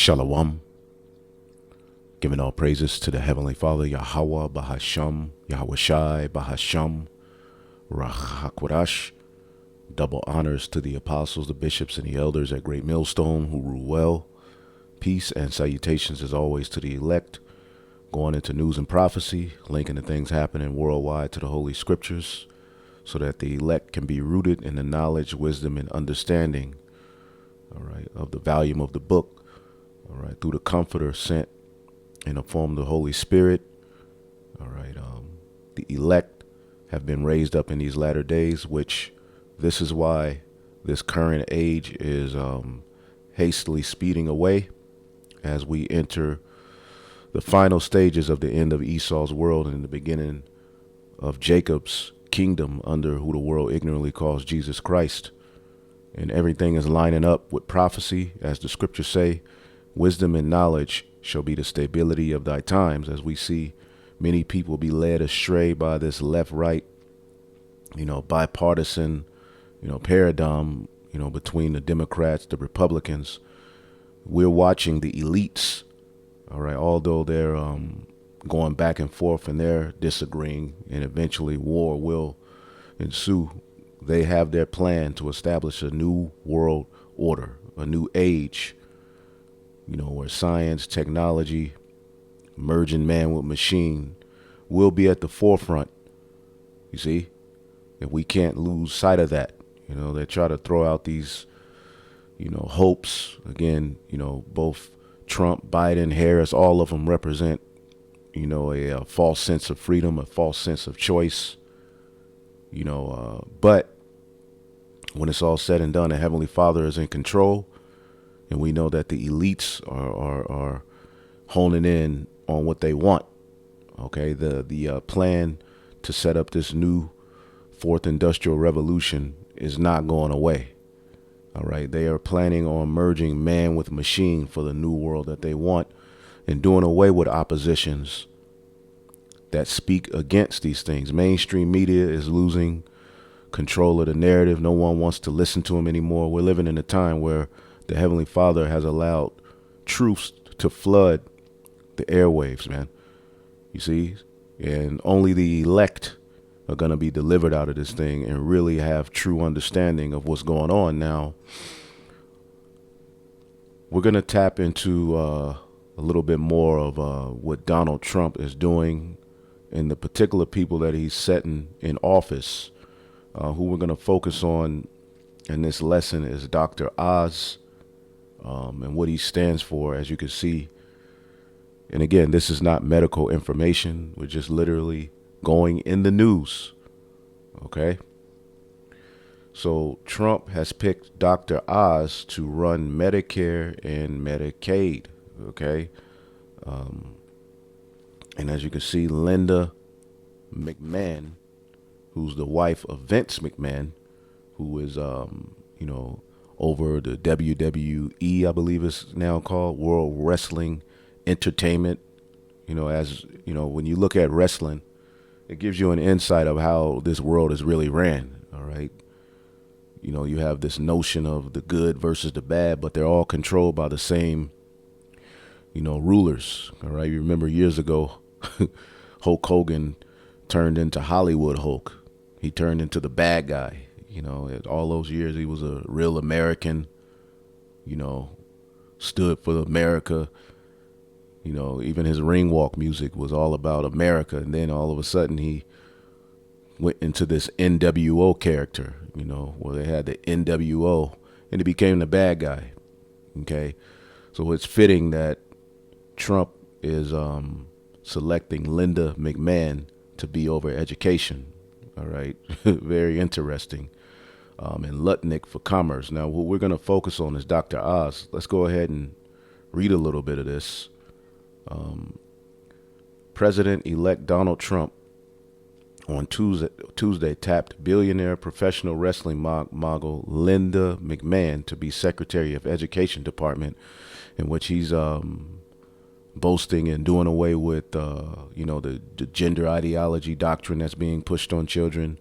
Shalom. Giving all praises to the Heavenly Father, Yahweh, Bahasham, Yahweh Shai, Bahasham, Rahakwadash. Double honors to the apostles, the bishops, and the elders at Great Millstone who rule well. Peace and salutations as always to the elect. Going into news and prophecy, linking the things happening worldwide to the Holy Scriptures so that the elect can be rooted in the knowledge, wisdom, and understanding, all right, of the volume of the book, all right, through the Comforter sent in the form of the Holy Spirit. All right, the elect have been raised up in these latter days, which this is why this current age is hastily speeding away as we enter the final stages of the end of Esau's world and the beginning of Jacob's kingdom under who the world ignorantly calls Jesus Christ. And everything is lining up with prophecy, as the scriptures say. Wisdom and knowledge shall be the stability of thy times, as we see many people be led astray by this left-right, bipartisan, paradigm, between the Democrats, the Republicans. We're watching the elites, all right, although they're going back and forth and they're disagreeing and eventually war will ensue. They have their plan to establish a new world order, a new age, where science, technology, merging man with machine will be at the forefront. You see, and we can't lose sight of that. They try to throw out these, hopes. Again, both Trump, Biden, Harris, all of them represent, a false sense of freedom, a false sense of choice, but when it's all said and done, the Heavenly Father is in control. And we know that the elites are honing in on what they want. Okay, the plan to set up this new fourth industrial revolution is not going away. All right, they are planning on merging man with machine for the new world that they want and doing away with oppositions that speak against these things. Mainstream media is losing control of the narrative. No one wants to listen to them anymore. We're living in a time where the Heavenly Father has allowed truths to flood the airwaves, man. You see? And only the elect are going to be delivered out of this thing and really have true understanding of what's going on. Now, we're going to tap into a little bit more of what Donald Trump is doing and the particular people that he's setting in office. Who we're going to focus on in this lesson is Dr. Oz. And what he stands for, as you can see. And again, this is not medical information. We're just literally going in the news. Okay. So Trump has picked Dr. Oz to run Medicare and Medicaid. Okay. And as you can see, Linda McMahon, who's the wife of Vince McMahon, who is, over the WWE, I believe it's now called, World Wrestling Entertainment. When you look at wrestling, it gives you an insight of how this world is really ran, all right? You have this notion of the good versus the bad, but they're all controlled by the same, rulers, all right? You remember years ago, Hulk Hogan turned into Hollywood Hulk. He turned into the bad guy. All those years he was a real American, stood for America. Even his ring walk music was all about America. And then all of a sudden he went into this NWO character, where they had the NWO and he became the bad guy. Okay. So it's fitting that Trump is selecting Linda McMahon to be over education. All right. Very interesting. And Lutnick for commerce. Now, what we're going to focus on is Dr. Oz. Let's go ahead and read a little bit of this. President-elect Donald Trump on Tuesday tapped billionaire professional wrestling mogul Linda McMahon to be Secretary of Education Department, in which he's boasting and doing away with, the gender ideology doctrine that's being pushed on children.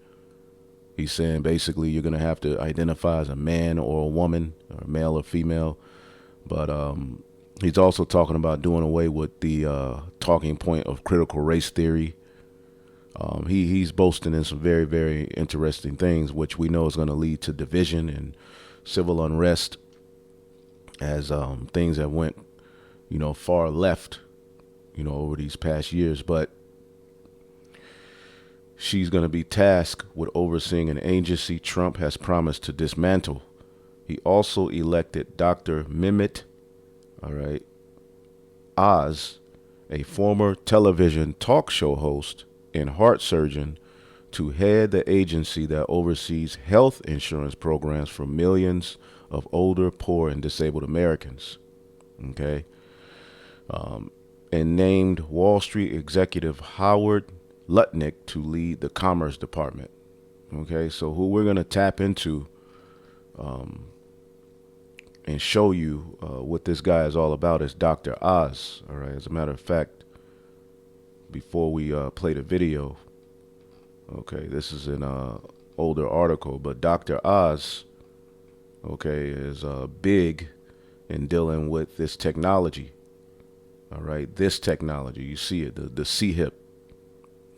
He's saying basically you're going to have to identify as a man or a woman, or male or female. But He's also talking about doing away with the talking point of critical race theory. He's boasting in some very, very interesting things, which we know is going to lead to division and civil unrest as things that went, far left, over these past years. But she's going to be tasked with overseeing an agency Trump has promised to dismantle. He also elected Dr. Mehmet, all right, Oz, a former television talk show host and heart surgeon, to head the agency that oversees health insurance programs for millions of older, poor, and disabled Americans. Okay. And named Wall Street executive Howard Lutnick to lead the Commerce Department. Okay. So who we're going to tap into and show you what this guy is all about is Dr. Oz. All right. As a matter of fact, before we play the video, okay, this is an older article, but Dr. Oz, okay, is big in dealing with this technology. All right, this technology, you see it, the C-hip.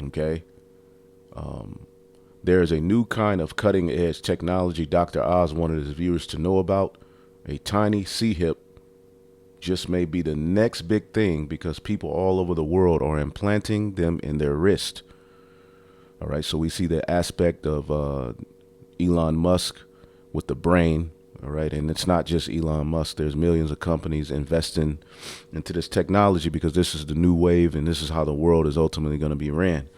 Okay, there is a new kind of cutting edge technology Dr. Oz wanted his viewers to know about. A tiny C-hip just may be the next big thing because people all over the world are implanting them in their wrist. All right, so we see the aspect of Elon Musk with the brain. All right, and it's not just Elon Musk. There's millions of companies investing into this technology because this is the new wave and this is how the world is ultimately going to be ran.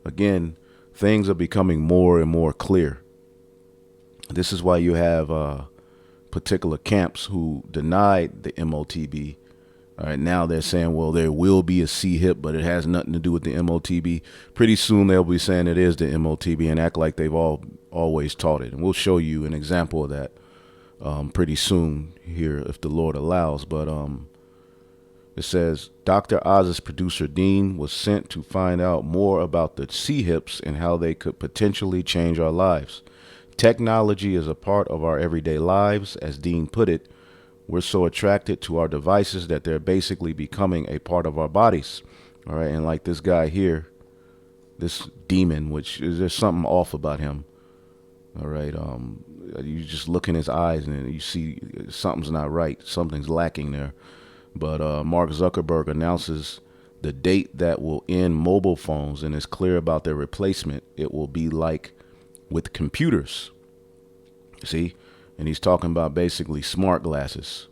Again, things are becoming more and more clear. This is why you have particular camps who denied the M0tb. All right, now they're saying, well, there will be a C-hip, but it has nothing to do with the M0tb. Pretty soon they'll be saying it is the M0tb and act like they've always taught it. And we'll show you an example of that pretty soon here, if the Lord allows. But it says, Dr. Oz's producer, Dean, was sent to find out more about the C-hips and how they could potentially change our lives. Technology is a part of our everyday lives, as Dean put it. We're so attracted to our devices that they're basically becoming a part of our bodies. All right. And like this guy here, this demon, which is, there's something off about him. All right. You just look in his eyes and you see something's not right. Something's lacking there. But Mark Zuckerberg announces the date that will end mobile phones and is clear about their replacement. It will be like with computers. See? And he's talking about basically smart glasses,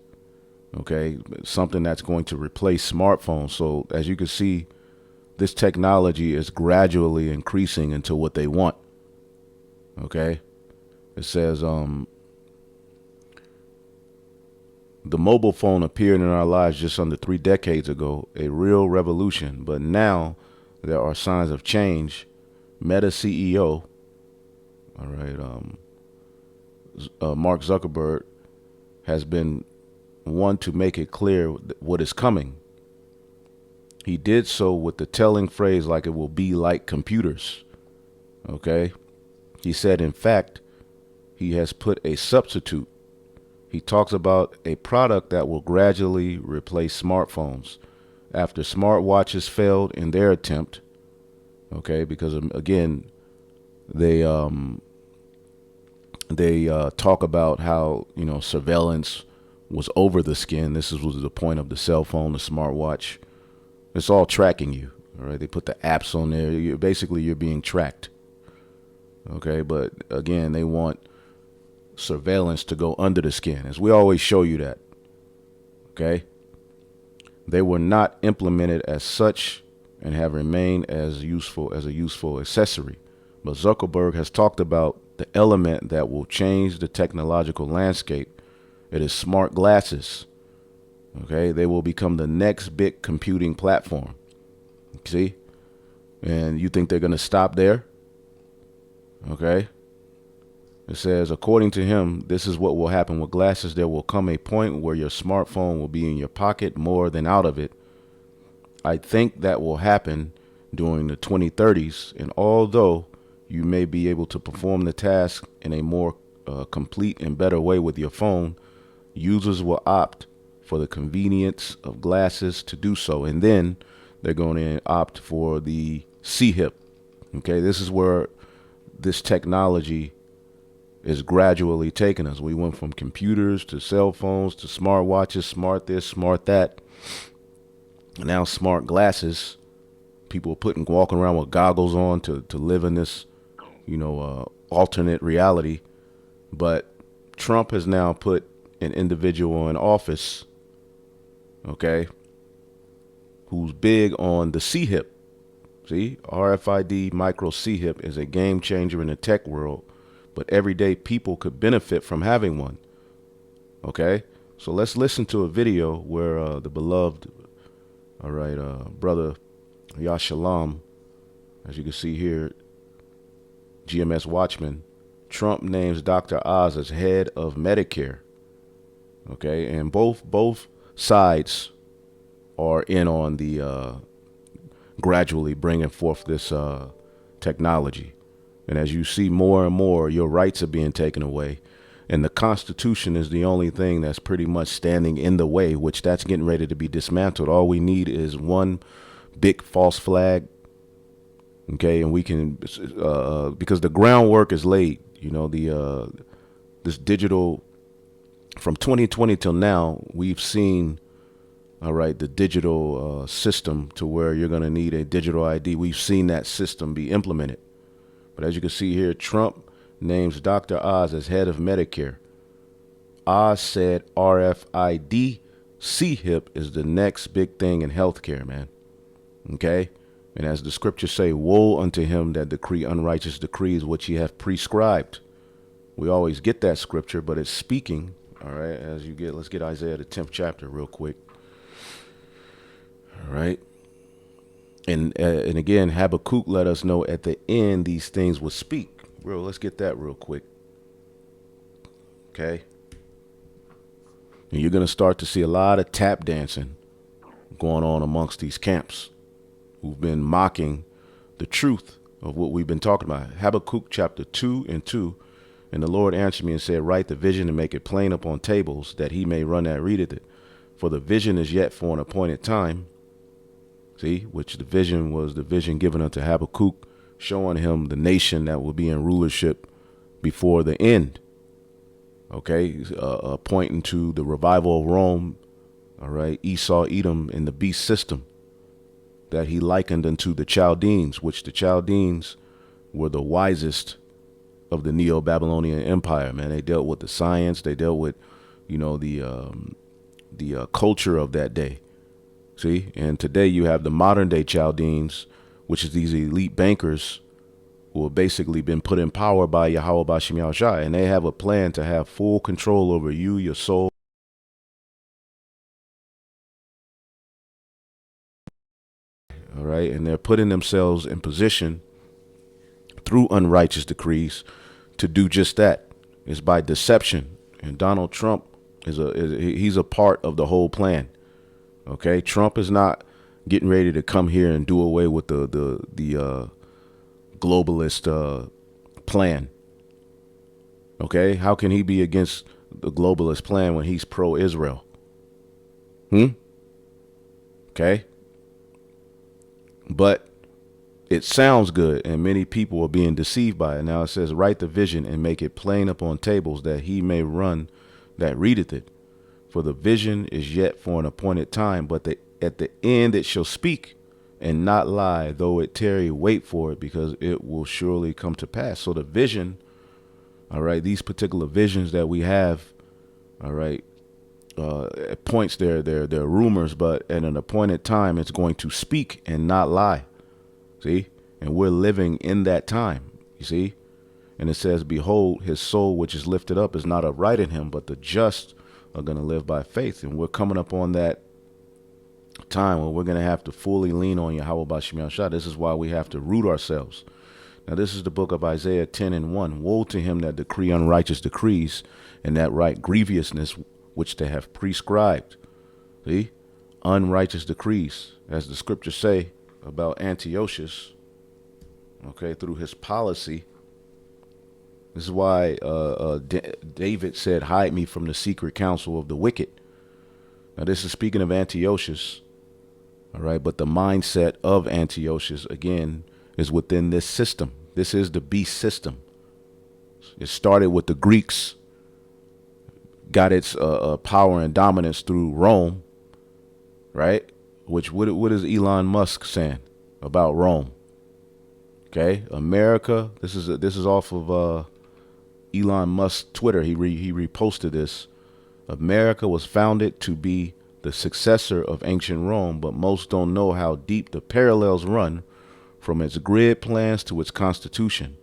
okay? Something that's going to replace smartphones. So as you can see, this technology is gradually increasing into what they want, okay? It says the mobile phone appeared in our lives just under 3 decades ago, a real revolution. But now there are signs of change. Meta CEO, all right, Mark Zuckerberg has been one to make it clear what is coming. He did so with the telling phrase, like it will be like computers. Okay. He said, in fact, he has put a substitute. He talks about a product that will gradually replace smartphones after smartwatches failed in their attempt. Okay. Because again, they talk about how, surveillance was over the skin. This was the point of the cell phone, the smartwatch. It's all tracking you. All right. They put the apps on there. You're being tracked. Okay. But again, they want surveillance to go under the skin, as we always show you that. Okay. They were not implemented as such and have remained as a useful accessory. But Zuckerberg has talked about the element that will change the technological landscape. It is smart glasses. Okay, they will become the next big computing platform. See? And you think they're going to stop there? Okay. It says, according to him, this is what will happen with glasses. There will come a point where your smartphone will be in your pocket more than out of it. I think that will happen during the 2030s. And although you may be able to perform the task in a more complete and better way with your phone, users will opt for the convenience of glasses to do so. And then they're going to opt for the C-hip. Okay, this is where this technology is gradually taking us. We went from computers to cell phones to smartwatches, smart this, smart that. And now smart glasses. People are walking around with goggles on to live in this, alternate reality. But Trump has now put an individual in office, okay, who's big on the C-hip. See, RFID micro C-hip is a game changer in the tech world, but everyday people could benefit from having one. Okay, so let's listen to a video where the beloved, brother Yashalam, as you can see here, GMS Watchman, Trump names Dr. Oz as head of Medicare. Okay, and both sides are in on the gradually bringing forth this technology. And as you see more and more, your rights are being taken away. And the Constitution is the only thing that's pretty much standing in the way, which that's getting ready to be dismantled. All we need is one big false flag. Okay, and we can, because the groundwork is laid, this digital, from 2020 till now, we've seen, the digital system to where you're going to need a digital ID. We've seen that system be implemented. But as you can see here, Trump names Dr. Oz as head of Medicare. Oz said RFID C-hip is the next big thing in healthcare, man. Okay? And as the scriptures say, woe unto him that decree unrighteous decrees which ye have prescribed. We always get that scripture, but it's speaking. All right, let's get Isaiah the 10th chapter real quick. All right. And again, Habakkuk let us know at the end these things would speak. Let's get that real quick. Okay. And you're going to start to see a lot of tap dancing going on amongst these camps who've been mocking the truth of what we've been talking about. Habakkuk chapter 2:2. And the Lord answered me and said, write the vision and make it plain upon tables, that he may run that readeth it. For the vision is yet for an appointed time. See, which the vision was the vision given unto Habakkuk, showing him the nation that will be in rulership before the end. Okay, pointing to the revival of Rome. All right, Esau, Edom, and the beast system that he likened unto the Chaldeans, which the Chaldeans were the wisest of the Neo-Babylonian Empire. Man, they dealt with the science. They dealt with, the culture of that day. See, and today you have the modern day Chaldeans, which is these elite bankers who have basically been put in power by Yahweh Bashim Yahushai, and they have a plan to have full control over you, your soul. All right, and they're putting themselves in position through unrighteous decrees to do just that. It's by deception, and Donald Trump he's a part of the whole plan. Okay, Trump is not getting ready to come here and do away with the globalist plan. Okay, how can he be against the globalist plan when he's pro-Israel? Okay, but it sounds good, and many people are being deceived by it. Now it says, write the vision and make it plain upon tables, that he may run that readeth it. For the vision is yet for an appointed time, but at the end it shall speak and not lie. Though it tarry, wait for it, because it will surely come to pass. So the vision, all right, these particular visions that we have, all right, it points they're rumors, but at an appointed time it's going to speak and not lie. See, and we're living in that time, you see. And it says, behold, his soul which is lifted up is not upright in him, but the just are going to live by faith. And we're coming up on that time where we're going to have to fully lean on Yahweh Bashim Yahushua. This is why we have to root ourselves. Now, this is the book of Isaiah 10:1. Woe to him that decree unrighteous decrees, and that write grievousness which they have prescribed. See, unrighteous decrees, as the scriptures say about Antiochus, okay, through his policy. This is why David said, hide me from the secret counsel of the wicked. Now, this is speaking of Antiochus, all right? But the mindset of Antiochus, again, is within this system. This is the beast system. It started with the Greeks, got its power and dominance through Rome, right? What is Elon Musk saying about Rome? Okay, America. This is off of Elon Musk's Twitter. He reposted this. America was founded to be the successor of ancient Rome, but most don't know how deep the parallels run from its grid plans to its constitution.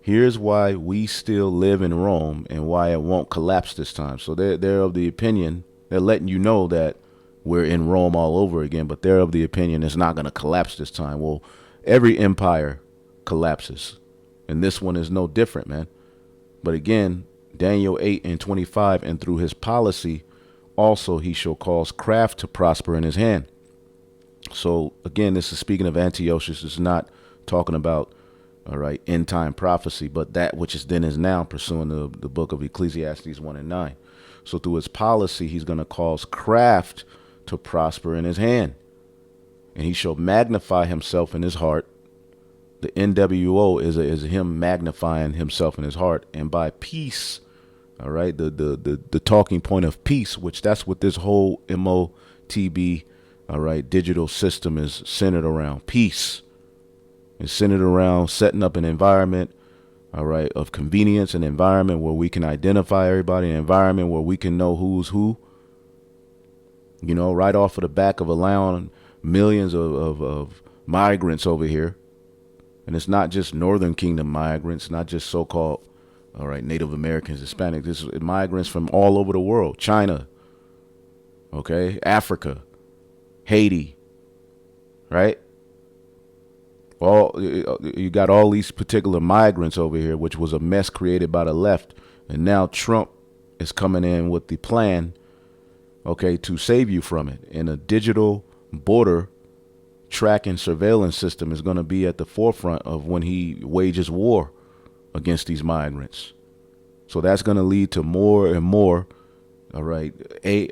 Here's why we still live in Rome and why it won't collapse this time. So they're of the opinion, they're letting you know that we're in Rome all over again, but they're of the opinion it's not going to collapse this time. Well, every empire collapses, and this one is no different, man. But again, Daniel 8:25, and through his policy also he shall cause craft to prosper in his hand. So again, this is speaking of Antiochus. It's not talking about, all right, end time prophecy, but that which is then is now, pursuing the book of Ecclesiastes 1:9. So through his policy, he's going to cause craft to prosper in his hand, and he shall magnify himself in his heart. The NWO is him magnifying himself in his heart, and by peace, all right, the talking point of peace, which that's what this whole M0tb, all right, digital system is centered around. Peace. It's centered around setting up an environment, all right, of convenience, an environment where we can identify everybody, an environment where we can know who's who. You know, right off of the back of allowing millions of migrants over here. And it's not just Northern Kingdom migrants, not just so-called, all right, Native Americans, Hispanics. This is migrants from all over the world. China, okay, Africa, Haiti, right? You got all these particular migrants over here, which was a mess created by the left. And now Trump is coming in with the plan, okay, to save you from it. And a digital border tracking surveillance system is going to be at the forefront of when he wages war against these migrants. So that's going to lead to more and more, all right,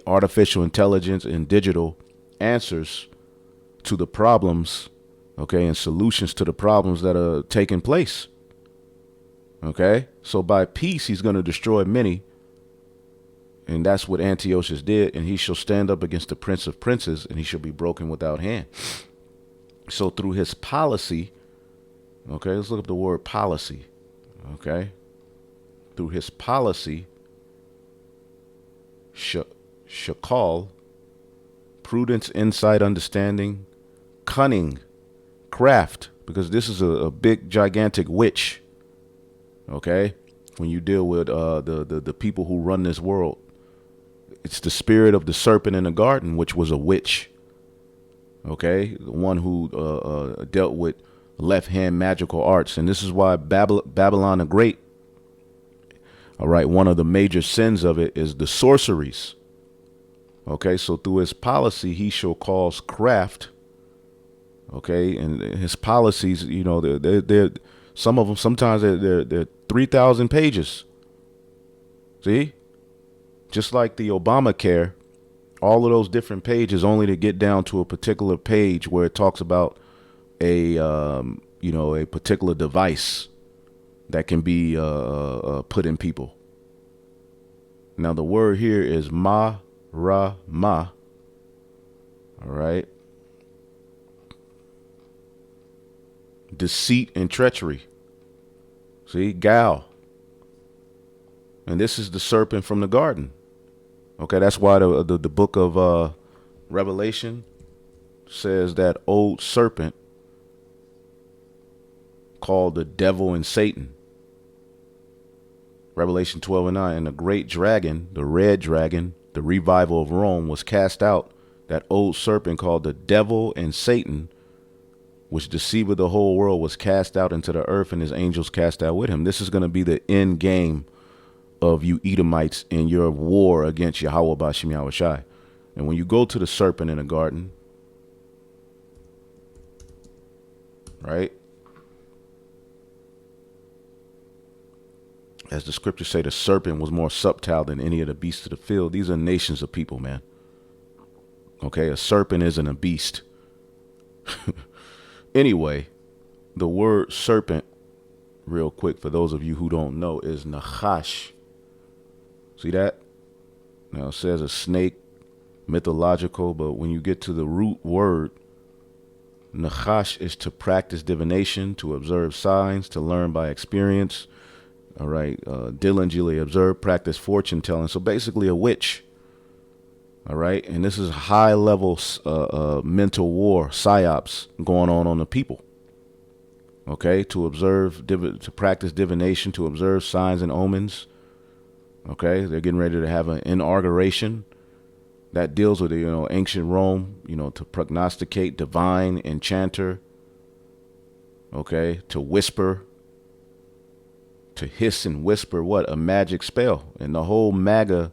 artificial intelligence and digital answers to the problems, okay, and solutions to the problems that are taking place. Okay, so by peace, he's going to destroy many. And that's what Antiochus did. And he shall stand up against the prince of princes, and he shall be broken without hand. So through his policy, okay, let's look up the word policy. Okay, through his policy, shakal, prudence, insight, understanding, cunning, craft, because this is a big, gigantic witch. Okay, when you deal with the people who run this world, it's the spirit of the serpent in the garden, which was a witch. Okay, the one who dealt with left-hand magical arts, and this is why Babylon the Great. All right, one of the major sins of it is the sorceries. Okay, so through his policy, he shall cause craft. Okay, and his policies, you know, they're some of them, sometimes they're 3,000 pages. See, just like the Obamacare, all of those different pages only to get down to a particular page where it talks about a a particular device that can be put in people. Now the word here is ma. All right. Deceit and treachery. See, gal. And this is the serpent from the garden. Okay, that's why the book of Revelation says that old serpent called the devil and Satan. Revelation 12:9, and the great dragon, the red dragon, the revival of Rome, was cast out. That old serpent called the devil and Satan, which deceived the whole world, was cast out into the earth, and his angels cast out with him. This is going to be the end game of you Edomites in your war against Yahweh Bashim Yahweh Shai. And when you go to the serpent in the garden, right, As the scriptures say, the serpent was more subtle than any of the beasts of the field. These are nations of people, man. Okay, a serpent isn't a beast. Anyway, the word serpent, real quick, for those of you who don't know, is nachash. See that? Now it says a snake, mythological, but when you get to the root word, nachash is to practice divination, to observe signs, to learn by experience. All right, diligently observe, practice fortune telling. So basically a witch. All right, and this is high level mental war, psyops going on the people. Okay, to observe, to practice divination, to observe signs and omens. Okay, they're getting ready to have an inauguration that deals with, ancient Rome, to prognosticate, divine, enchanter. Okay, to whisper, to hiss and whisper, what? A magic spell. And the whole MAGA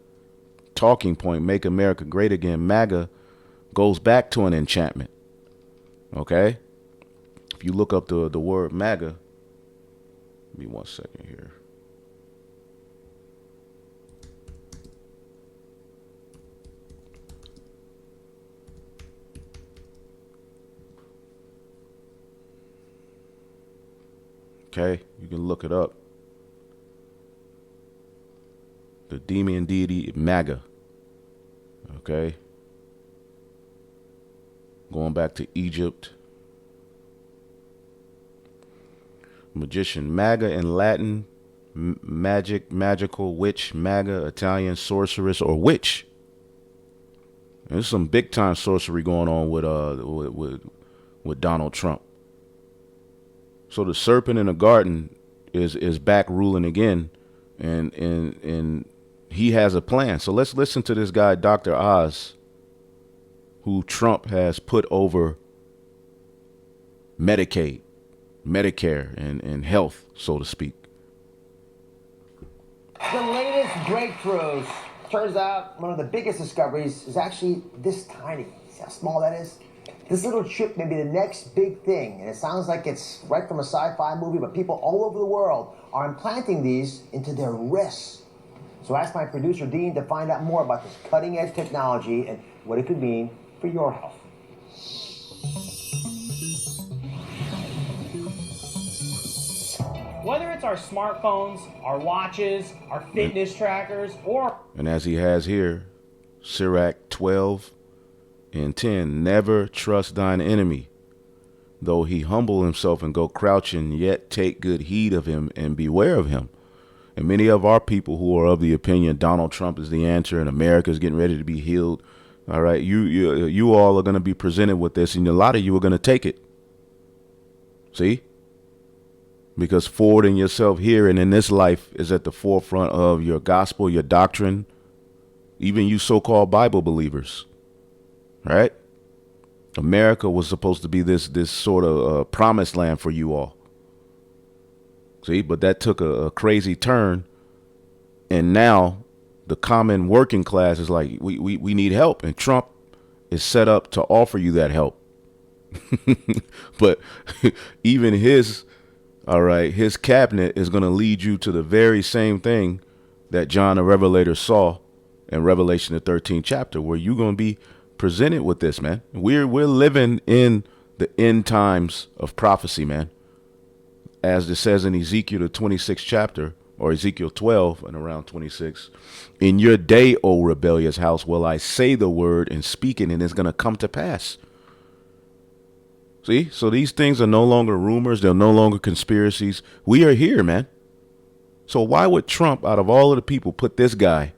talking point, make America great again, MAGA, goes back to an enchantment. Okay? If you look up the word MAGA, give me 1 second here. Okay, you can look it up. The demon deity MAGA. Okay. Going back to Egypt. Magician, MAGA in Latin, magic, magical, witch, MAGA, Italian, sorceress, or witch. And there's some big time sorcery going on with Donald Trump. So the serpent in the garden is back ruling again, and he has a plan. So let's listen to this guy, Dr. Oz, who Trump has put over Medicaid, Medicare, and health, so to speak. The latest breakthroughs. Turns out one of the biggest discoveries is actually this tiny. See how small that is? This little chip may be the next big thing, and it sounds like it's right from a sci-fi movie, but people all over the world are implanting these into their wrists. So I asked my producer, Dean, to find out more about this cutting-edge technology and what it could mean for your health. Whether it's our smartphones, our watches, our fitness trackers, or... And as he has here, Sirach 12:10, never trust thine enemy, though he humble himself and go crouching, yet take good heed of him and beware of him. And many of our people who are of the opinion Donald Trump is the answer and America is getting ready to be healed. All right, you all are going to be presented with this, and a lot of you are going to take it. See? Because forwarding yourself here and in this life is at the forefront of your gospel, your doctrine, even you so-called Bible believers. Right? America was supposed to be this sort of promised land for you all. See, but that took a crazy turn. And now the common working class is like, we need help. And Trump is set up to offer you that help. But even his cabinet is going to lead you to the very same thing that John the Revelator saw in Revelation, the 13th chapter, where you're going to be presented with this, man. We're living in the end times of prophecy, man. As it says in Ezekiel, the 26th chapter, or Ezekiel 12 and around 26, in your day, O rebellious house, will I say the word and speak it, and it's going to come to pass. See, so these things are no longer rumors. They're no longer conspiracies. We are here, man. So why would Trump, out of all of the people, put this guy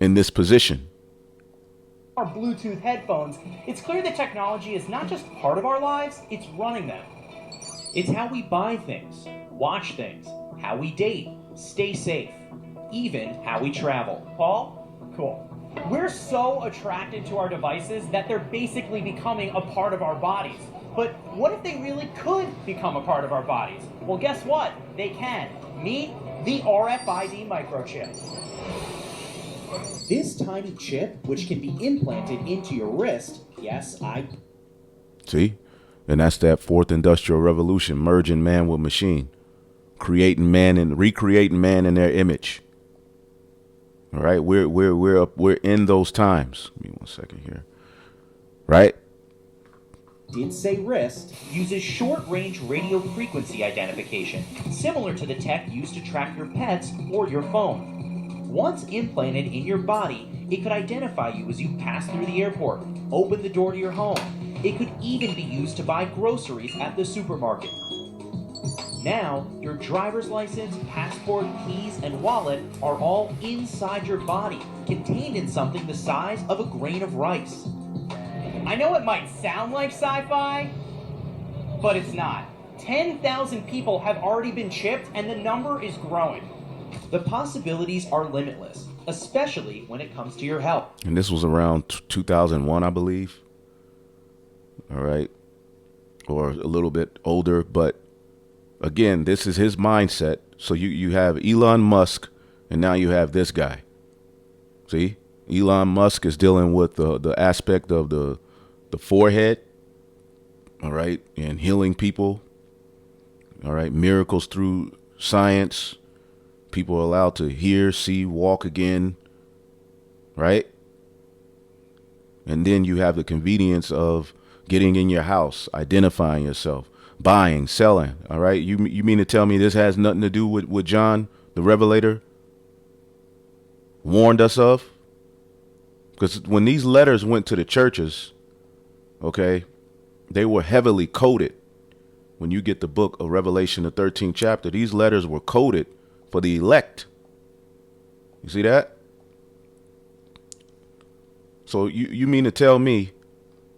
in this position? our Bluetooth headphones, it's clear that technology is not just part of our lives, it's running them. It's how we buy things, watch things, how we date, stay safe, even how we travel. Paul? Cool. We're so attracted to our devices that they're basically becoming a part of our bodies. But what if they really could become a part of our bodies? Well, guess what? They can. Meet the RFID microchip. This tiny chip, which can be implanted into your wrist, See? And that's that fourth industrial revolution, merging man with machine. creating man and recreating man in their image. All right, we're in those times. Give me 1 second here. Right? Did say wrist uses short-range radio frequency identification, similar to the tech used to track your pets or your phone. Once implanted in your body, it could identify you as you pass through the airport, open the door to your home. It could even be used to buy groceries at the supermarket. Now, your driver's license, passport, keys, and wallet are all inside your body, contained in something the size of a grain of rice. I know it might sound like sci-fi, but it's not. 10,000 people have already been chipped, and the number is growing. The possibilities are limitless, especially when it comes to your health. And this was around 2001, I believe. All right. Or a little bit older. But again, this is his mindset. So you have Elon Musk, and now you have this guy. See? Elon Musk is dealing with the aspect of the forehead, all right, and healing people, all right, miracles through science. People are allowed to hear, see, walk again, right? And then you have the convenience of getting in your house, identifying yourself, buying, selling, all right? You mean to tell me this has nothing to do with what John, the Revelator, warned us of? Because when these letters went to the churches, okay, they were heavily coded. When you get the book of Revelation, the 13th chapter, these letters were coded for the elect. You see that? So you mean to tell me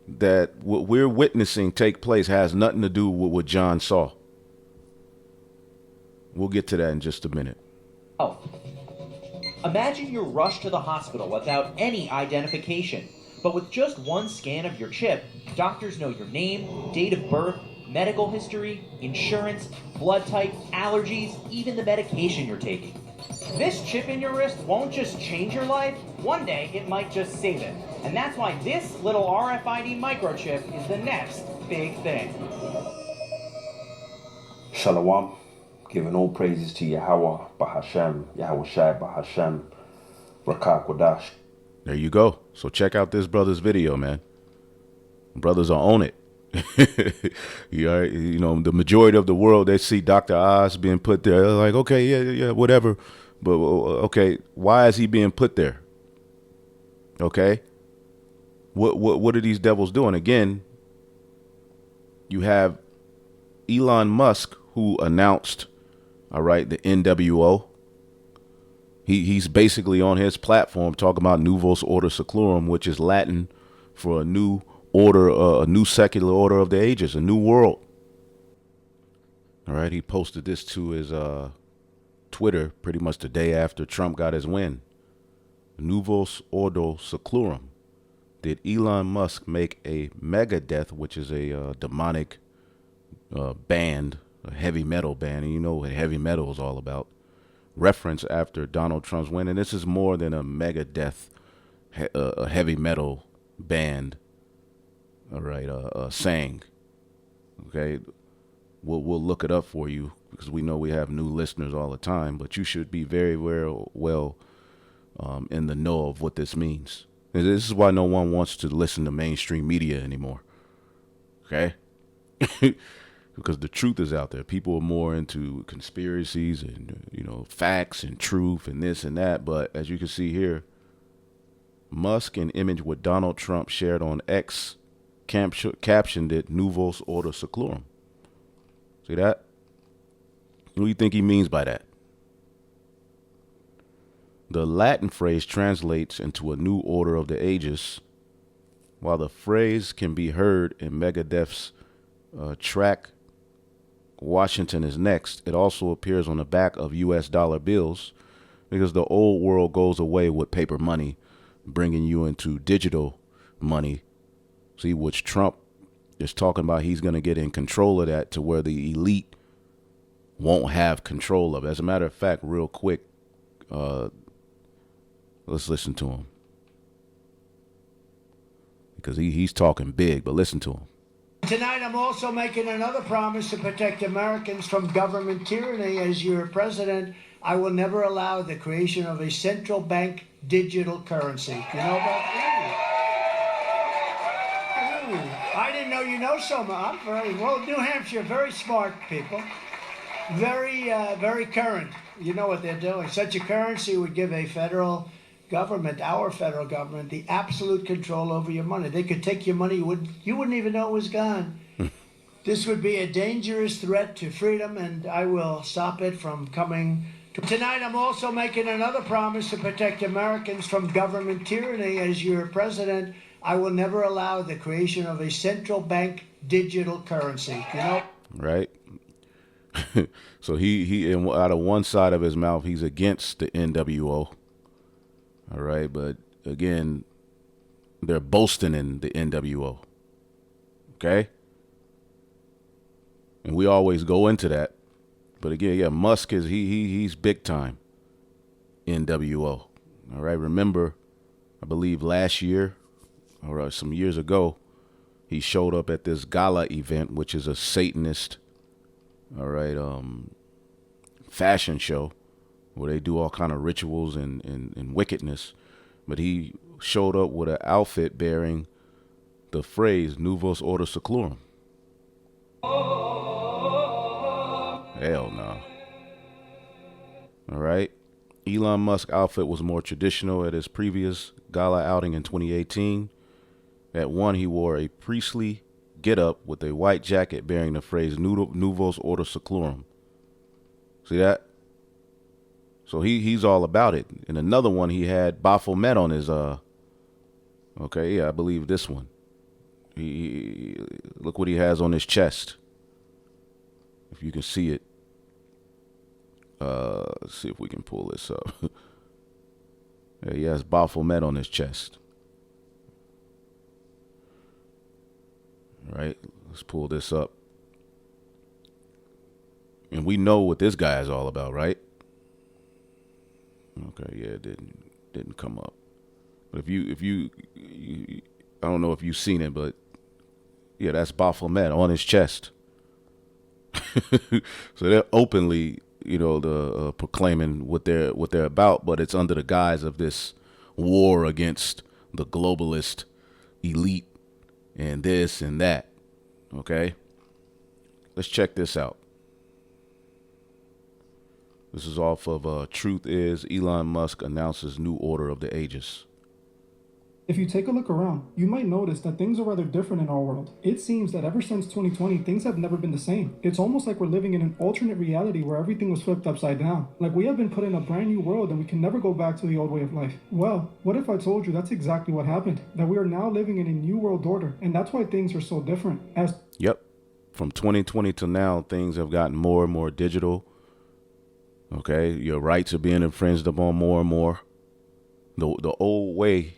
that what we're witnessing take place has nothing to do with what John saw? We'll get to that in just a minute. Oh. Imagine you're rushed to the hospital without any identification. But with just one scan of your chip, doctors know your name, date of birth, medical history, insurance, blood type, allergies, even the medication you're taking. This chip in your wrist won't just change your life, one day it might just save it. And that's why this little RFID microchip is the next big thing. Shalom, giving all praises to Yahweh, Bahashem, Yahweh Shai, Bahashem, Rakak Wadash. There you go. So check out this brother's video, man. Brothers are on it. You know, the majority of the world, they see Dr. Oz being put there. They're like, okay, yeah, whatever. But okay, why is he being put there? Okay. What are these devils doing? Again, you have Elon Musk, who announced, all right, the NWO. He's basically on his platform talking about Novus Ordo Seclorum, which is Latin for a new order, a new secular order of the ages, a new world. All right, he posted this to his Twitter pretty much the day after Trump got his win. Novus Ordo Seclorum. Did Elon Musk make a Megadeth, which is a demonic band, a heavy metal band, and you know what heavy metal is all about, reference after Donald Trump's win? And this is more than a Megadeth, a heavy metal band, all right, saying. Okay, we'll look it up for you because we know we have new listeners all the time, but you should be very, very well in the know of what this means. And this is why no one wants to listen to mainstream media anymore. Okay? Because the truth is out there. People are more into conspiracies and, you know, facts and truth and this and that. But as you can see here, Musk, an image with Donald Trump shared on X, captioned it Novus Ordo Seclorum. See that? What do you think he means by that? The Latin phrase translates into a new order of the ages. While the phrase can be heard in Megadeth's track, Washington is Next, it also appears on the back of U.S. dollar bills because the old world goes away with paper money, bringing you into digital money. See, which Trump is talking about, he's going to get in control of that to where the elite won't have control of it. As a matter of fact, real quick, let's listen to him because he's talking big, but listen to him. Tonight, I'm also making another promise to protect Americans from government tyranny. As your president, I will never allow the creation of a central bank digital currency. You know about that? Ooh, I didn't know you know so much. I'm very well, New Hampshire, very smart people. Very current. You know what they're doing. Such a currency would give a federal government, our federal government, the absolute control over your money. They could take your money, you wouldn't even know it was gone. This would be a dangerous threat to freedom, and I will stop it from coming. Tonight, I'm also making another promise to protect Americans from government tyranny. As your president, I will never allow the creation of a central bank digital currency. You know? Right. So he out of one side of his mouth, he's against the NWO. All right. But again, they're boasting in the NWO. Okay. And we always go into that. But again, yeah, Musk is he's big time NWO. All right. Remember, I believe last year or some years ago, he showed up at this gala event, which is a Satanist, all right, fashion show where they do all kind of rituals and wickedness. But he showed up with an outfit bearing the phrase "Novus Ordo Seclorum." Hell no. All right. Elon Musk's outfit was more traditional at his previous gala outing in 2018. At one, he wore a priestly getup with a white jacket bearing the phrase "Novus Ordo Seclorum." See that? So he's all about it. In another one, he had Baphomet on his okay, yeah, I believe this one. He look what he has on his chest. If you can see it. Let's see if we can pull this up. Yeah, he has Baphomet on his chest. All right, let's pull this up. And we know what this guy is all about, right? Okay, yeah, it didn't come up. But if you I don't know if you've seen it, but yeah, that's Baphomet on his chest. So they're openly, proclaiming what they're about, but it's under the guise of this war against the globalist elite and this and that. Okay, let's check this out. This is off of Truth Is. Elon Musk announces new order of the ages. If you take a look around, you might notice that things are rather different in our world. It seems that ever since 2020, things have never been the same. It's almost like we're living in an alternate reality where everything was flipped upside down. Like we have been put in a brand new world and we can never go back to the old way of life. Well, what if I told you that's exactly what happened? That we are now living in a new world order, and that's why things are so different. Yep. From 2020 to now, things have gotten more and more digital. Okay, your rights are being infringed upon more and more. The old way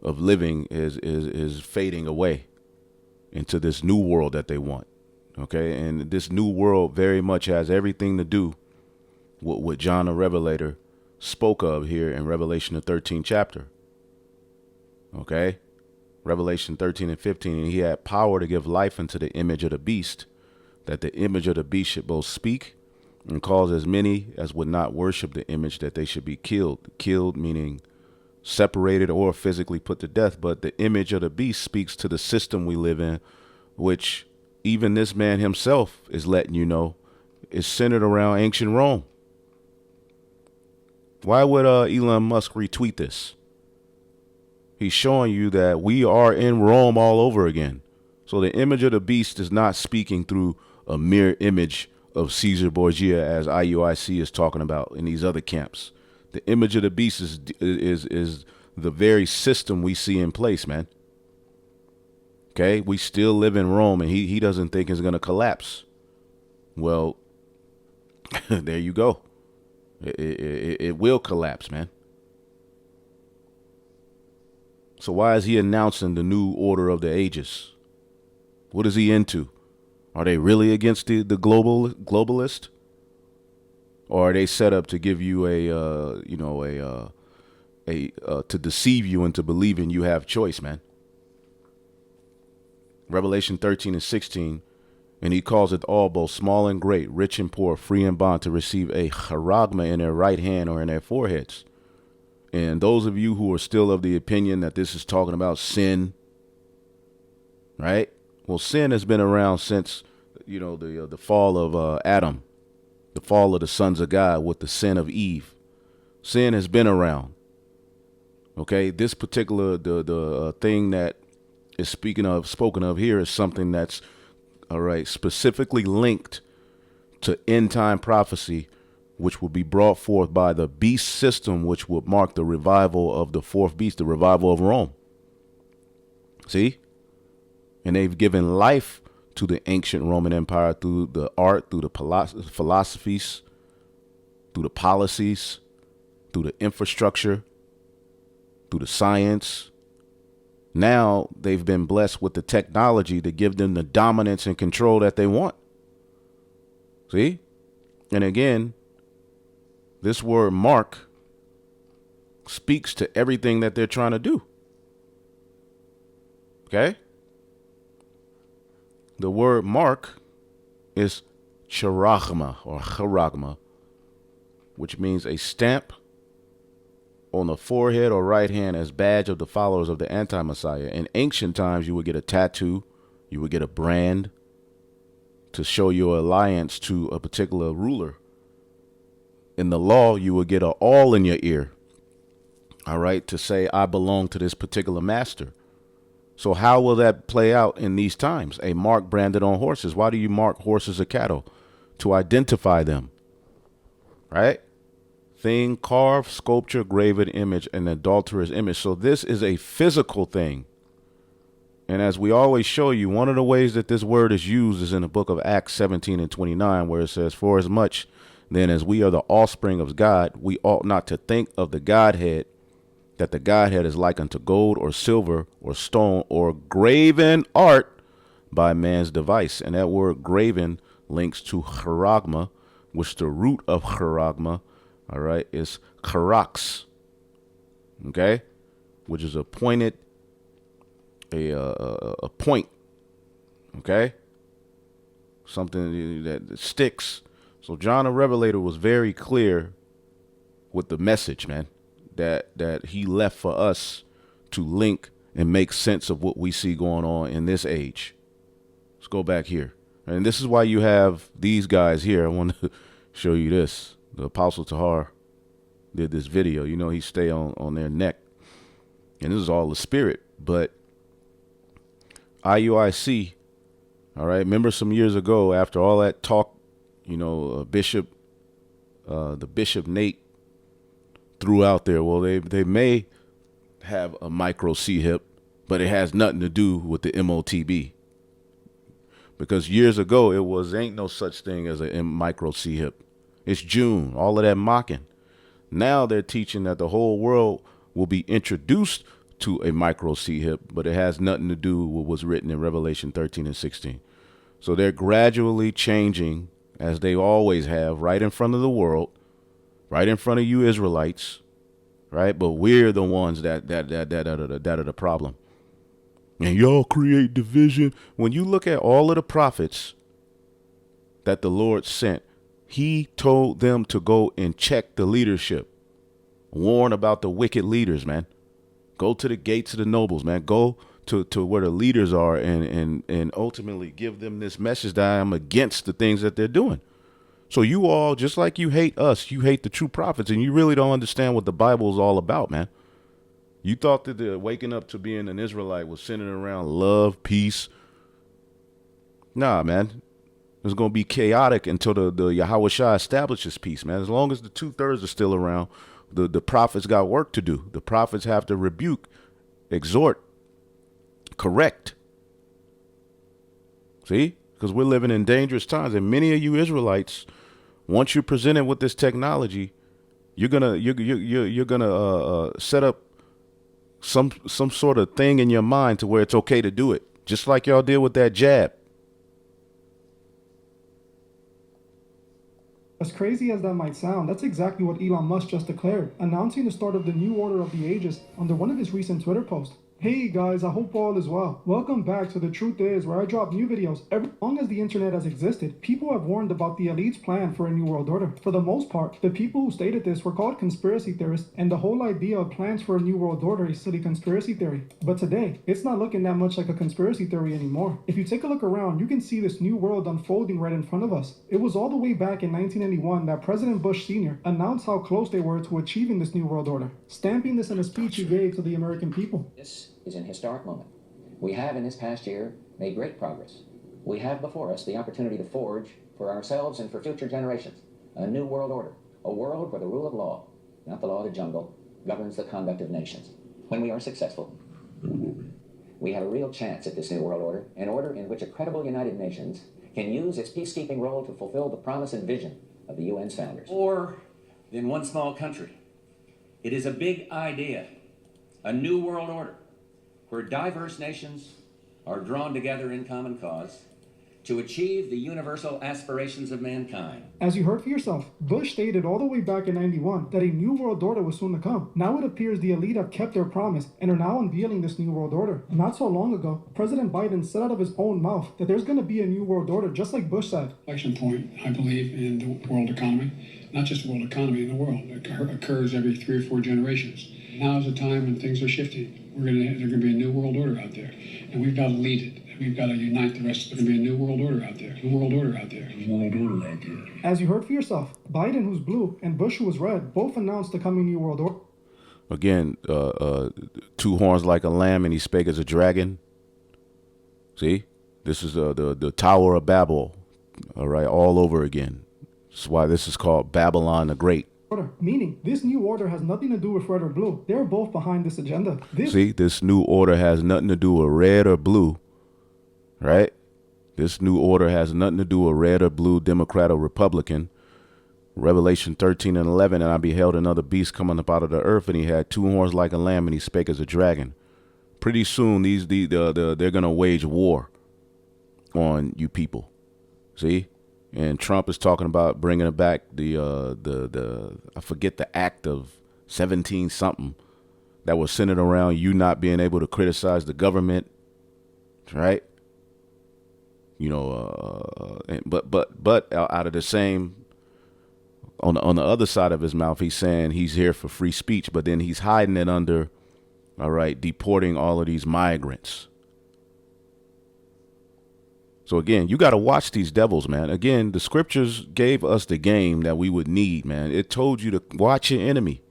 of living is fading away into this new world that they want. Okay, and this new world very much has everything to do with what John the Revelator spoke of here in Revelation the 13th chapter. Okay, Revelation 13 and 15, and he had power to give life unto the image of the beast, that the image of the beast should both speak and cause as many as would not worship the image that they should be killed. Killed meaning separated or physically put to death. But the image of the beast speaks to the system we live in, which even this man himself is letting you know is centered around ancient Rome. Why would Elon Musk retweet this? He's showing you that we are in Rome all over again. So the image of the beast is not speaking through a mere image of Caesar Borgia, as IUIC is talking about in these other camps. The image of the beast is the very system we see in place, man. Okay, we still live in Rome, and he doesn't think it's going to collapse. Well, there you go. It will collapse, man. So why is he announcing the new order of the ages? What is he into? Are they really against the globalist? Or are they set up to give you to deceive you into believing you have choice, man? Revelation 13 and 16. And he calls it all, both small and great, rich and poor, free and bond, to receive a charagma in their right hand or in their foreheads. And those of you who are still of the opinion that this is talking about sin, right? Well, sin has been around since, the fall of Adam, the fall of the sons of God with the sin of Eve. Sin has been around. Okay, this particular the thing that is spoken of here is something that's specifically linked to end time prophecy, which will be brought forth by the beast system, which will mark the revival of the fourth beast, the revival of Rome. See? And they've given life to the ancient Roman Empire through the art, through the philosophies, through the policies, through the infrastructure, through the science. Now they've been blessed with the technology to give them the dominance and control that they want. See? And again, this word mark speaks to everything that they're trying to do. Okay? The word mark is charagma or charagma, which means a stamp on the forehead or right hand as badge of the followers of the anti-Messiah. In ancient times, you would get a tattoo, you would get a brand to show your alliance to a particular ruler. In the law, you would get an awl in your ear, all right, to say, I belong to this particular master. So how will that play out in these times? A mark branded on horses. Why do you mark horses or cattle? To identify them, right? Thing, carved, sculpture, graven image, an adulterous image. So this is a physical thing. And as we always show you, one of the ways that this word is used is in the book of Acts 17 and 29, where it says, for as much then as we are the offspring of God, we ought not to think of the Godhead, that the Godhead is like unto gold or silver or stone or graven art by man's device. And that word graven links to charagma, which the root of charagma, all right, is charax, okay, which is a pointed, a point, okay, something that sticks. So John the Revelator was very clear with the message, man, that he left for us to link and make sense of what we see going on in this age. Let's go back here. And this is why you have these guys here. I want to show you this. The Apostle Tahar did this video. You know, he stay on their neck. And this is all the spirit. But IUIC, all right, remember some years ago after all that talk, the Bishop Nate threw out there, well, they may have a micro C-hip, but it has nothing to do with the M0tb. Because years ago, ain't no such thing as a micro C-hip. It's June, all of that mocking. Now they're teaching that the whole world will be introduced to a micro C-hip, but it has nothing to do with what was written in Revelation 13 and 16. So they're gradually changing, as they always have, right in front of the world, right in front of you Israelites, right? But we're the ones that are the problem. And y'all create division. When you look at all of the prophets that the Lord sent, he told them to go and check the leadership. Warn about the wicked leaders, man. Go to the gates of the nobles, man. Go to where the leaders are and ultimately give them this message that I am against the things that they're doing. So you all, just like you hate us, you hate the true prophets, and you really don't understand what the Bible is all about, man. You thought that the waking up to being an Israelite was centered around love, peace. Nah, man. It's going to be chaotic until the Yahweh Shai establishes peace, man. As long as the 2/3 are still around, the prophets got work to do. The prophets have to rebuke, exhort, correct. See? Because we're living in dangerous times. And many of you Israelites, once you're presented with this technology, you're gonna set up some sort of thing in your mind to where it's okay to do it. Just like y'all did with that jab. As crazy as that might sound, that's exactly what Elon Musk just declared, announcing the start of the new order of the ages under one of his recent Twitter posts. Hey guys, I hope all is well. Welcome back to The Truth Is, where I drop new videos. As long as the internet has existed, people have warned about the elite's plan for a new world order. For the most part, the people who stated this were called conspiracy theorists, and the whole idea of plans for a new world order is silly conspiracy theory. But today, it's not looking that much like a conspiracy theory anymore. If you take a look around, you can see this new world unfolding right in front of us. It was all the way back in 1991 that President Bush Sr. announced how close they were to achieving this new world order, stamping this in a speech he gave to the American people. This is an historic moment. We have in this past year made great progress. We have before us the opportunity to forge for ourselves and for future generations a new world order, a world where the rule of law, not the law of the jungle, governs the conduct of nations. When we are successful, we have a real chance at this new world order, an order in which a credible United Nations can use its peacekeeping role to fulfill the promise and vision of the UN's founders. More than one small country. It is a big idea, a new world order, where diverse nations are drawn together in common cause to achieve the universal aspirations of mankind. As you heard for yourself, Bush stated all the way back in 91 that a new world order was soon to come. Now it appears the elite have kept their promise and are now unveiling this new world order. Not so long ago, President Biden said out of his own mouth that there's going to be a new world order, just like Bush said. Inflection point, I believe, in the world economy. Not just the world economy, in the world. It occurs every 3 or 4 generations. Now is the time when things are shifting. There's going to be a new world order out there, and we've got to lead it. We've got to unite the rest. There's going to be a new world order out there. New world order out there. New world order out there. As you heard for yourself, Biden, who's blue, and Bush, who was red, both announced the coming new world order. Again, 2 horns like a lamb, and he spake as a dragon. See, this is the Tower of Babel. All right, all over again. That's why this is called Babylon the Great. Meaning, this new order has nothing to do with red or blue. They're both behind this agenda. See, this new order has nothing to do with red or blue, right? This new order has nothing to do with red or blue, Democrat or Republican. Revelation 13 and 11, and I beheld another beast coming up out of the earth, and he had 2 horns like a lamb, and he spake as a dragon. Pretty soon, they're going to wage war on you people. See? And Trump is talking about bringing it back the I forget the act of 17 something that was centered around you not being able to criticize the government, right? You know, but out of the same, on the other side of his mouth, he's saying he's here for free speech, but then he's hiding it under, all right, deporting all of these migrants. So again, you got to watch these devils, man. Again, the scriptures gave us the game that we would need, man. It told you to watch your enemy.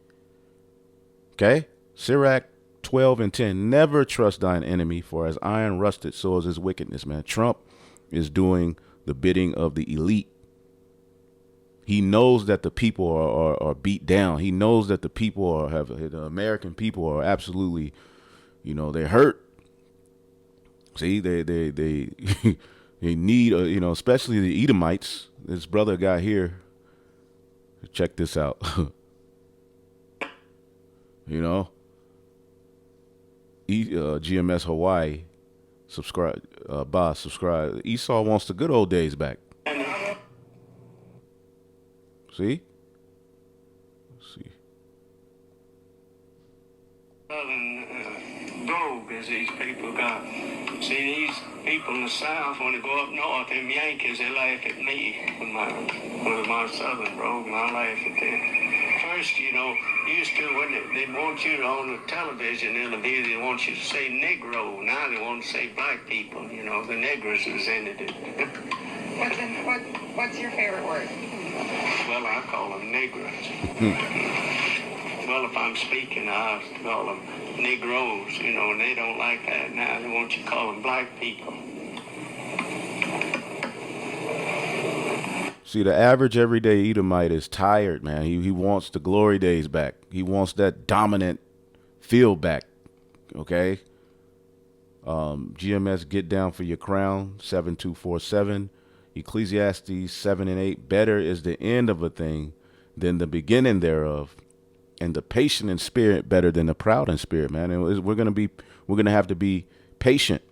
Okay? Sirach 12 and 10. Never trust thine enemy, for as iron rusted, so is his wickedness, man. Trump is doing the bidding of the elite. He knows that the people are beat down. He knows that the American people are absolutely, you know, they're hurt. See, they They need, you know, especially the Edomites. This brother got here. Check this out. You know, GMS Hawaii, subscribe. Esau wants the good old days back. See? Let's see. Brogue as these people got. See, these people in the South, when they go up north, them Yankees, they laugh at me with my Southern brogue, and I laugh at them. First, you know, used to, when they want you on the television interview, they want you to say Negro. Now they want to say black people, you know, the Negroes has ended it. What's your favorite word? Well, I call them Negroes. Well, if I'm speaking, I have to call them Negroes, you know, and they don't like that now. They want you to call them black people. See, the average everyday Edomite is tired, man. He wants the glory days back. He wants that dominant feel back, okay? GMS, get down for your crown, 7247. Ecclesiastes 7 and 8. Better is the end of a thing than the beginning thereof, and the patient in spirit better than the proud in spirit, man. And we're gonna have to be patient.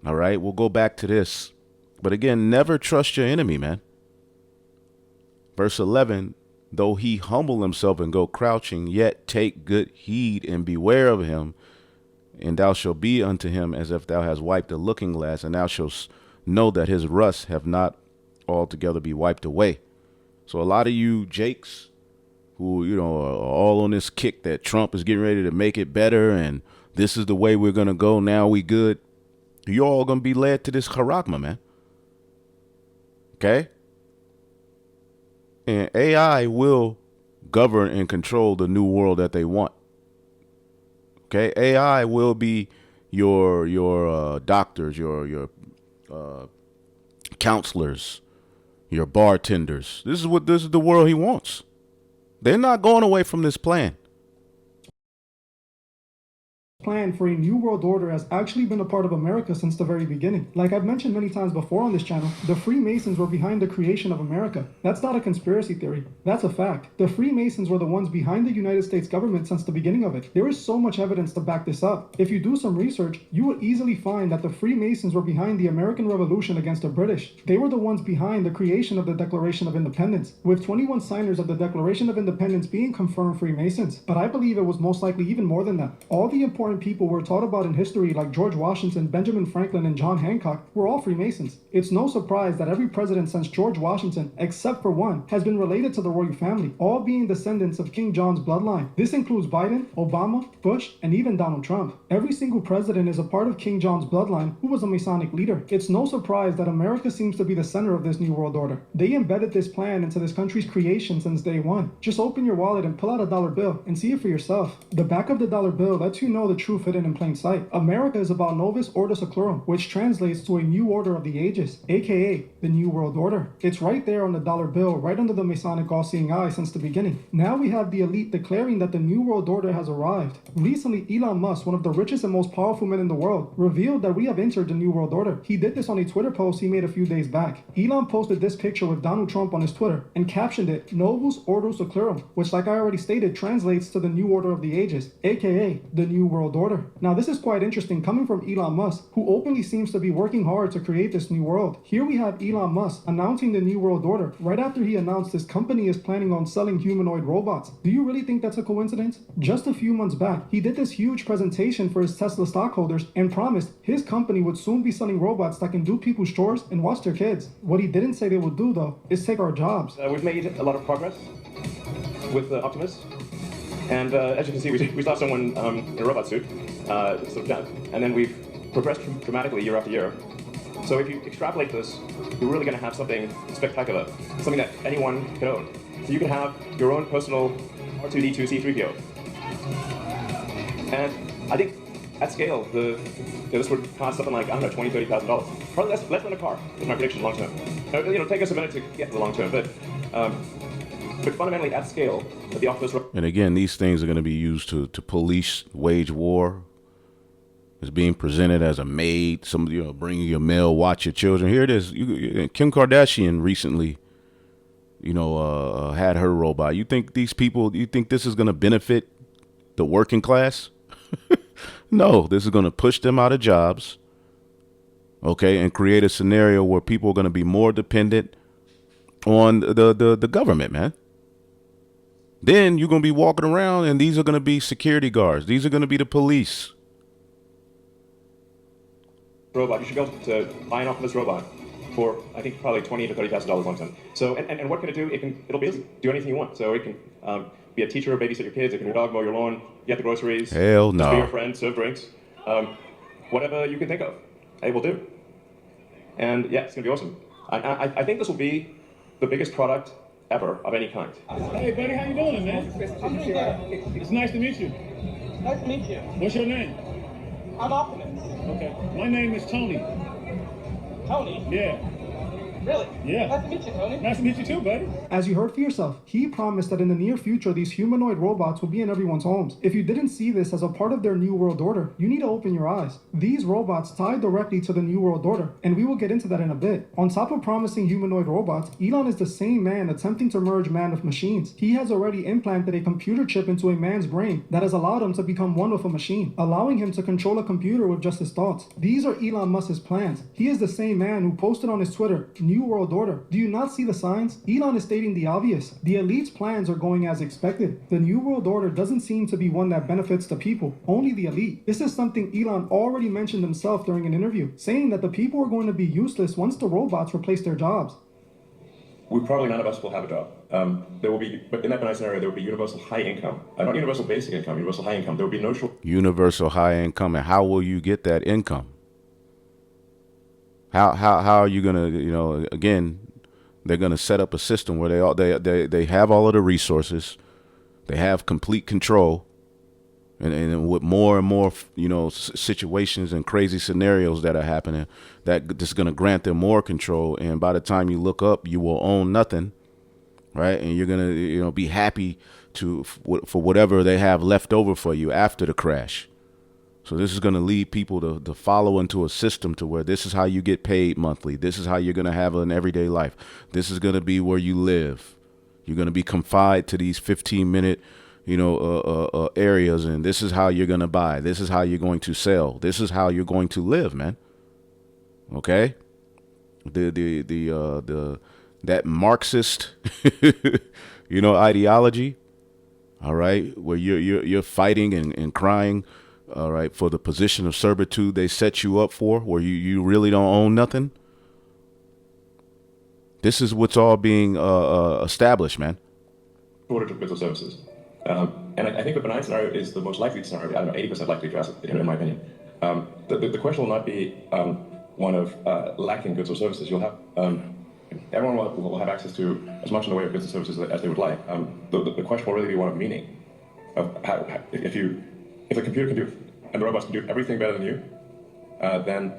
All right, we'll go back to this, but again, never trust your enemy, man. Verse 11: though he humble himself and go crouching, yet take good heed and beware of him, and thou shalt be unto him as if thou hast wiped a looking glass, and thou shalt know that his rust have not altogether be wiped away. So a lot of you Jakes who, are all on this kick that Trump is getting ready to make it better and this is the way we're going to go, now we good, you're all going to be led to this harakma, man. Okay? And AI will govern and control the new world that they want. Okay? AI will be your doctors, your counselors, your bartenders. This is the world he wants. They're not going away from this plan. Plan for a new world order has actually been a part of America since the very beginning. Like I've mentioned many times before on this channel, the Freemasons were behind the creation of America. That's not a conspiracy theory. That's a fact. The Freemasons were the ones behind the United States government since the beginning of it. There is so much evidence to back this up. If you do some research, you will easily find that the Freemasons were behind the American Revolution against the British. They were the ones behind the creation of the Declaration of Independence, with 21 signers of the Declaration of Independence being confirmed Freemasons. But I believe it was most likely even more than that. All the important people were taught about in history like George Washington, Benjamin Franklin, and John Hancock were all Freemasons. It's no surprise that every president since George Washington, except for one, has been related to the royal family, all being descendants of King John's bloodline. This includes Biden, Obama, Bush, and even Donald Trump. Every single president is a part of King John's bloodline, who was a Masonic leader. It's no surprise that America seems to be the center of this new world order. They embedded this plan into this country's creation since day one. Just open your wallet and pull out a dollar bill and see it for yourself. The back of the dollar bill lets you know the truth hidden in plain sight. America is about Novus Ordo Seclorum, which translates to a new order of the ages, aka the New World Order. It's right there on the dollar bill, right under the Masonic all-seeing eye since the beginning. Now we have the elite declaring that the New World Order has arrived. Recently, Elon Musk, one of the richest and most powerful men in the world, revealed that we have entered the New World Order. He did this on a Twitter post he made a few days back. Elon posted this picture with Donald Trump on his Twitter and captioned it Novus Ordo Seclorum, which, like I already stated, translates to the New Order of the Ages, aka the New World Order. Now this is quite interesting coming from Elon Musk, who openly seems to be working hard to create this new world. Here we have Elon Musk announcing the New World Order right after he announced his company is planning on selling humanoid robots. Do you really think that's a coincidence? Just a few months back, he did this huge presentation for his Tesla stockholders and promised his company would soon be selling robots that can do people's chores and watch their kids. What he didn't say they would do though is take our jobs. We've made a lot of progress with Optimus. And as you can see, we start someone in a robot suit, sort of down, and then we've progressed dramatically year after year. So if you extrapolate this, you're really going to have something spectacular, something that anyone can own. So you can have your own personal R2D2 C3PO. And I think at scale, this would cost something like, I don't know, $20,000, $30,000. Probably less than a car, is my prediction long term. Take us a minute to get to the long term, but fundamentally at scale, the Optimus. And again, these things are going to be used to police wage war. It's being presented as a maid. Somebody, bringing your mail, watch your children. Here it is. Kim Kardashian recently, had her robot. You think these people? You think this is going to benefit the working class? No, this is going to push them out of jobs. Okay, and create a scenario where people are going to be more dependent on the government, man. Then you're going to be walking around and these are going to be security guards. These are going to be the police. Robot, you should be able to buy an Optimus robot for, I think, probably $20,000 to $30,000 long term. So, and what can it do? It'll basically do anything you want. So it can be a teacher, babysit your kids, it can do dog, mow your lawn, get the groceries. Hell no. Just be your friend, serve drinks. Whatever you can think of, it will do. And yeah, it's going to be awesome. I think this will be the biggest product ever of any kind. Hey buddy, how you doing, man? I'm doing good. It's nice to meet you. Nice to meet you. What's your name? I'm Optimus. Okay. My name is Tony. Tony? Yeah. Really? Yeah. Nice to meet you, Tony. Nice to meet you too, buddy. As you heard for yourself, he promised that in the near future, these humanoid robots will be in everyone's homes. If you didn't see this as a part of their New World Order, you need to open your eyes. These robots tie directly to the New World Order, and we will get into that in a bit. On top of promising humanoid robots, Elon is the same man attempting to merge man with machines. He has already implanted a computer chip into a man's brain that has allowed him to become one with a machine, allowing him to control a computer with just his thoughts. These are Elon Musk's plans. He is the same man who posted on his Twitter, New World Order. Do you not see the signs? Elon is stating the obvious. The elite's plans are going as expected. The New World Order doesn't seem to be one that benefits the people, only the elite. This is something Elon already mentioned himself during an interview, saying that the people are going to be useless once the robots replace their jobs. Probably none of us will have a job. There will be, but in that benign scenario, there will be universal high income. Not universal basic income, universal high income. There will be no universal high income. And how will you get that income? How are you gonna, again, they're gonna set up a system where they have all of the resources, they have complete control, and with more and more, situations and crazy scenarios that are happening, that this is gonna grant them more control. And by the time you look up, you will own nothing, right? And you're gonna, be happy for whatever they have left over for you after the crash. So this is going to lead people to follow into a system to where this is how you get paid monthly. This is how you're going to have an everyday life. This is going to be where you live. You're going to be confined to these 15-minute, areas, and this is how you're going to buy. This is how you're going to sell. This is how you're going to live, man. Okay? That Marxist, ideology, all right, where you're fighting and crying, all right, for the position of servitude they set you up for, where you really don't own nothing. This is what's all being established, man. shortage of goods or services. And I think the benign scenario is the most likely scenario. I don't know, 80% likely to ask, in my opinion. The question will not be one of lacking goods or services. You'll have everyone will have access to as much in the way of goods and services as they would like. The question will really be one of meaning. Of how, if a computer can do and the robots can do everything better than you, then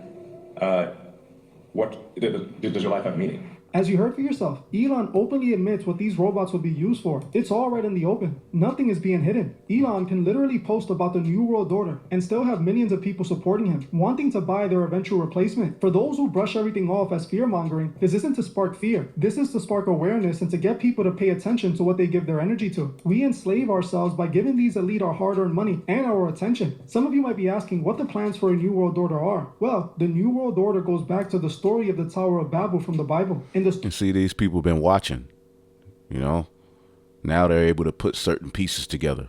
what does your life have meaning? As you heard for yourself, Elon openly admits what these robots will be used for. It's all right in the open. Nothing is being hidden. Elon can literally post about the New World Order and still have millions of people supporting him, wanting to buy their eventual replacement. For those who brush everything off as fear-mongering, this isn't to spark fear. This is to spark awareness and to get people to pay attention to what they give their energy to. We enslave ourselves by giving these elite our hard-earned money and our attention. Some of you might be asking what the plans for a New World Order are. Well, the New World Order goes back to the story of the Tower of Babel from the Bible. And see, these people have been watching, now they're able to put certain pieces together.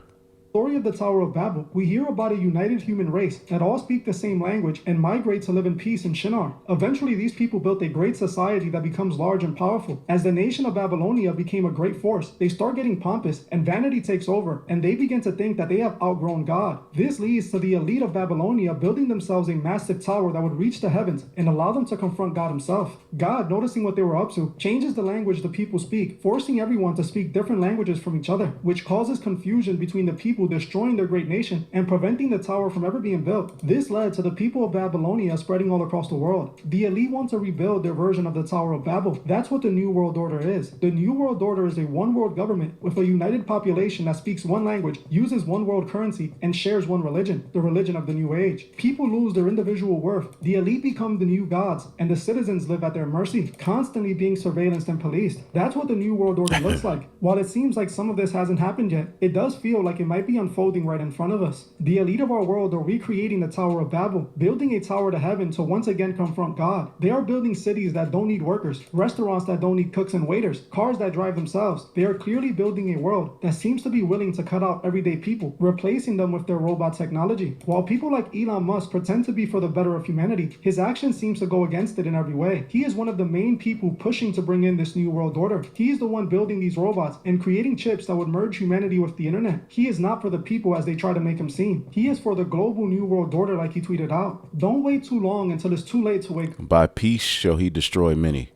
Story of the Tower of Babel, we hear about a united human race that all speak the same language and migrate to live in peace in Shinar. Eventually, these people built a great society that becomes large and powerful. As the nation of Babylonia became a great force, they start getting pompous and vanity takes over, and they begin to think that they have outgrown God. This leads to the elite of Babylonia building themselves a massive tower that would reach the heavens and allow them to confront God himself. God, noticing what they were up to, changes the language the people speak, forcing everyone to speak different languages from each other, which causes confusion between the people, destroying their great nation and preventing the tower from ever being built. This led to the people of Babylonia spreading all across the world. The elite want to rebuild their version of the Tower of Babel. That's what the New World Order is. The New World Order is a one-world government with a united population that speaks one language, uses one world currency, and shares one religion, the religion of the New Age. People lose their individual worth. The elite become the new gods, and the citizens live at their mercy, constantly being surveillanced and policed. That's what the New World Order looks like. While it seems like some of this hasn't happened yet, it does feel like it might be unfolding right in front of us. The elite of our world are recreating the Tower of Babel, building a tower to heaven to once again confront God. They are building cities that don't need workers, restaurants that don't need cooks and waiters, cars that drive themselves. They are clearly building a world that seems to be willing to cut out everyday people, replacing them with their robot technology. While people like Elon Musk pretend to be for the better of humanity, his action seems to go against it in every way. He is one of the main people pushing to bring in this New World Order. He is the one building these robots and creating chips that would merge humanity with the internet. He is not for the people as they try to make him seem. He is for the global New World Order, like he tweeted out. Don't wait too long until it's too late to wake up. By peace shall he destroy many.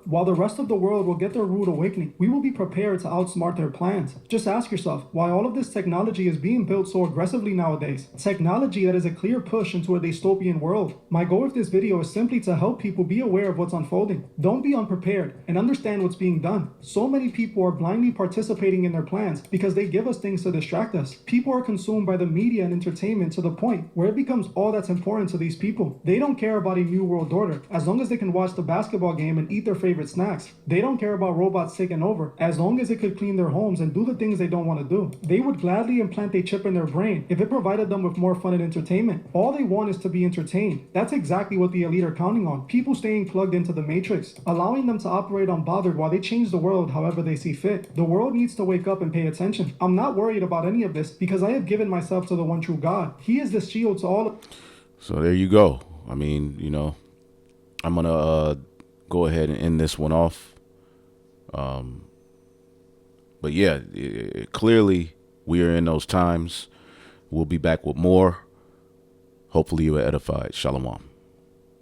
While the rest of the world will get their rude awakening, we will be prepared to outsmart their plans. Just ask yourself why all of this technology is being built so aggressively nowadays. Technology that is a clear push into a dystopian world. My goal with this video is simply to help people be aware of what's unfolding. Don't be unprepared and understand what's being done. So many people are blindly participating in their plans because they give us things to distract us. People are consumed by the media and entertainment to the point where it becomes all that's important to these people. They don't care about a new world order as long as they can watch the basketball game and eat eat their favorite snacks. They don't care about robots taking over, as long as it could clean their homes and do the things they don't want to do. They would gladly implant a chip in their brain if it provided them with more fun and entertainment. All they want is to be entertained. That's exactly what the elite are counting on. People staying plugged into the matrix, allowing them to operate unbothered while they change the world however they see fit. The world needs to wake up and pay attention. I'm not worried about any of this because I have given myself to the one true God. He is the shield to all. So there you go. I mean, you know, I'm going to go ahead and end this one off. But yeah, clearly we are in those times. We'll be back with more. Hopefully you were edified. Shalom.